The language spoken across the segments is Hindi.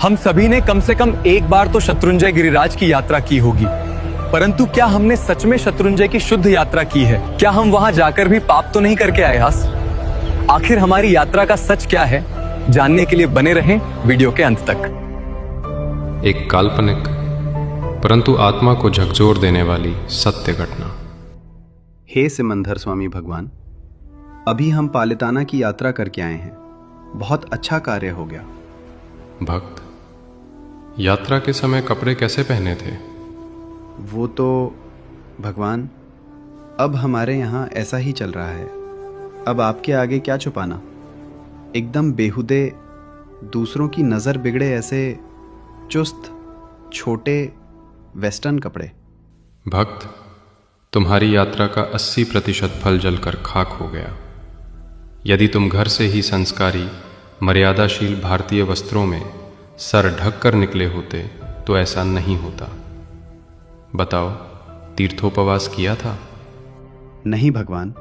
हम सभी ने कम से कम एक बार तो शत्रुंजय गिरिराज की यात्रा की होगी, परंतु क्या हमने सच में शत्रुंजय की शुद्ध यात्रा की है? क्या हम वहां जाकर भी पाप तो नहीं करके आए? आखिर हमारी यात्रा का सच क्या है? जानने के लिए बने रहें वीडियो के अंत तक। एक काल्पनिक परंतु आत्मा को झकझोर देने वाली सत्य घटना। हे सिमंदर स्वामी भगवान, अभी हम पालिताना की यात्रा करके आए हैं। बहुत अच्छा कार्य हो गया। भक्त, यात्रा के समय कपड़े कैसे पहने थे? वो तो भगवान, अब हमारे यहाँ ऐसा ही चल रहा है। अब आपके आगे क्या छुपाना। एकदम बेहुदे, दूसरों की नज़र बिगड़े ऐसे चुस्त छोटे वेस्टर्न कपड़े। भक्त, तुम्हारी यात्रा का 80% फल जलकर खाक हो गया। यदि तुम घर से ही संस्कारी मर्यादाशील भारतीय वस्त्रों में सर ढक कर निकले होते तो ऐसा नहीं होता। बताओ, तीर्थोपवास किया था? नहीं भगवान,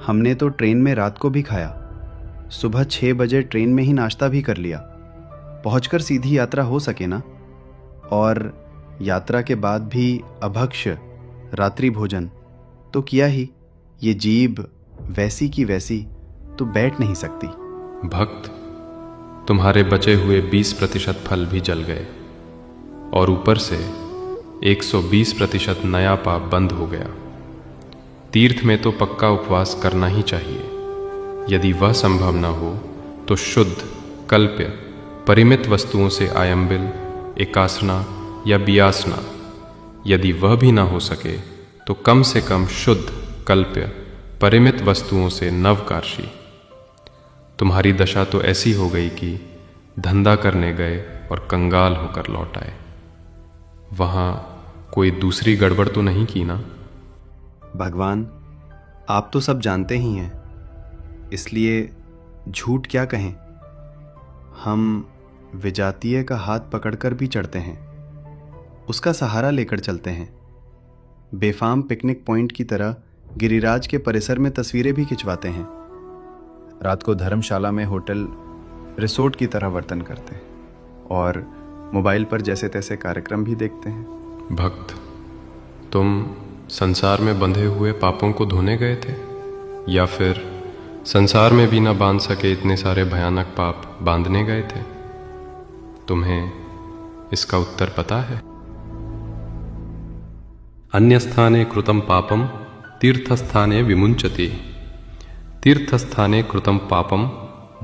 हमने तो ट्रेन में रात को भी खाया। सुबह 6 बजे ट्रेन में ही नाश्ता भी कर लिया, पहुंचकर सीधी यात्रा हो सके ना। और यात्रा के बाद भी अभक्ष्य रात्रि भोजन तो किया ही। ये जीभ वैसी की वैसी तो बैठ नहीं सकती। भक्त, तुम्हारे बचे हुए 20% फल भी जल गए और ऊपर से 120% नया पाप बंद हो गया। तीर्थ में तो पक्का उपवास करना ही चाहिए। यदि वह संभव न हो तो शुद्ध, कल्प्य, परिमित वस्तुओं से आयम्बिल, एकासना या बियासना। यदि वह भी ना हो सके तो कम से कम शुद्ध, कल्प्य, परिमित वस्तुओं से नवकार्षी। तुम्हारी दशा तो ऐसी हो गई कि धंधा करने गए और कंगाल होकर लौट आए। वहां कोई दूसरी गड़बड़ तो नहीं की ना? भगवान, आप तो सब जानते ही हैं, इसलिए झूठ क्या कहें। हम विजातीय का हाथ पकड़कर भी चढ़ते हैं, उसका सहारा लेकर चलते हैं। बेफाम पिकनिक पॉइंट की तरह गिरिराज के परिसर में तस्वीरें भी खिंचवाते हैं। रात को धर्मशाला में होटल रिसोर्ट की तरह वर्तन करते हैं और मोबाइल पर जैसे तैसे कार्यक्रम भी देखते हैं। भक्त, तुम संसार में बंधे हुए पापों को धोने गए थे, या फिर संसार में भी न बांध सके इतने सारे भयानक पाप बांधने गए थे? तुम्हें इसका उत्तर पता है? अन्यस्थाने कृतं पापम तीर्थस्थाने विमुंचति, तीर्थस्थाने कृतं पापम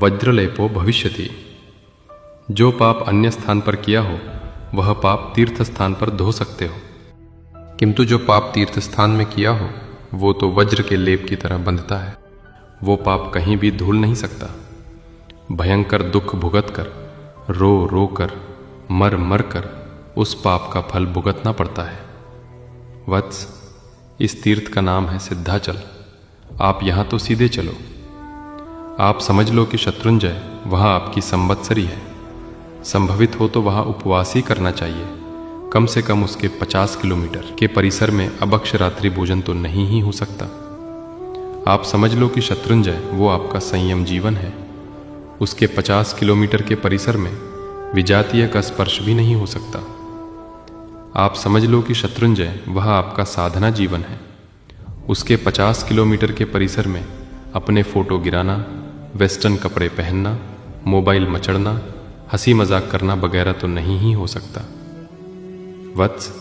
वज्रलेपो भविष्यति। जो पाप अन्य स्थान पर किया हो वह पाप तीर्थ स्थान पर धो सकते हो, किंतु जो पाप तीर्थ स्थान में किया हो वो तो वज्र के लेप की तरह बंधता है। वो पाप कहीं भी धुल नहीं सकता। भयंकर दुख भुगत कर, रो रो कर, मर मर कर उस पाप का फल भुगतना पड़ता है। वत्स, इस तीर्थ का नाम है सिद्धाचल। आप यहाँ तो सीधे चलो। आप समझ लो कि शत्रुंजय वहाँ आपकी संवत्सरी है। संभवित हो तो वहाँ उपवास ही करना चाहिए। कम से कम उसके 50 किलोमीटर के परिसर में अभक्ष्य रात्रि भोजन तो नहीं ही हो सकता। आप समझ लो कि शत्रुंजय वो आपका संयम जीवन है। उसके 50 किलोमीटर के परिसर में विजातीय का स्पर्श भी नहीं हो सकता। आप समझ लो कि शत्रुंजय वह आपका साधना जीवन है। उसके 50 किलोमीटर के परिसर में अपने फोटो गिराना, वेस्टर्न कपड़े पहनना, मोबाइल मचड़ना, हंसी मजाक करना वगैरह तो नहीं ही हो सकता। वत्स,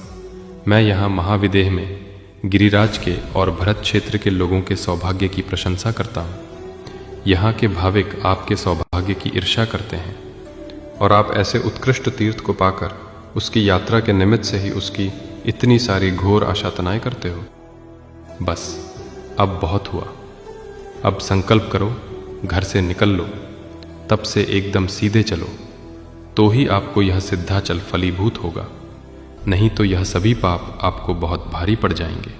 मैं यहाँ महाविदेह में गिरिराज के और भरत क्षेत्र के लोगों के सौभाग्य की प्रशंसा करता हूँ। यहाँ के भाविक आपके सौभाग्य की ईर्ष्या करते हैं और आप ऐसे उत्कृष्ट तीर्थ को पाकर उसकी यात्रा के निमित्त से ही उसकी इतनी सारी घोर आशातनाएं करते हो। बस, अब बहुत हुआ। अब संकल्प करो, घर से निकल लो, तब से एकदम सीधे चलो, तो ही आपको यह सिद्धाचल फलीभूत होगा। नहीं तो यह सभी पाप आपको बहुत भारी पड़ जाएंगे।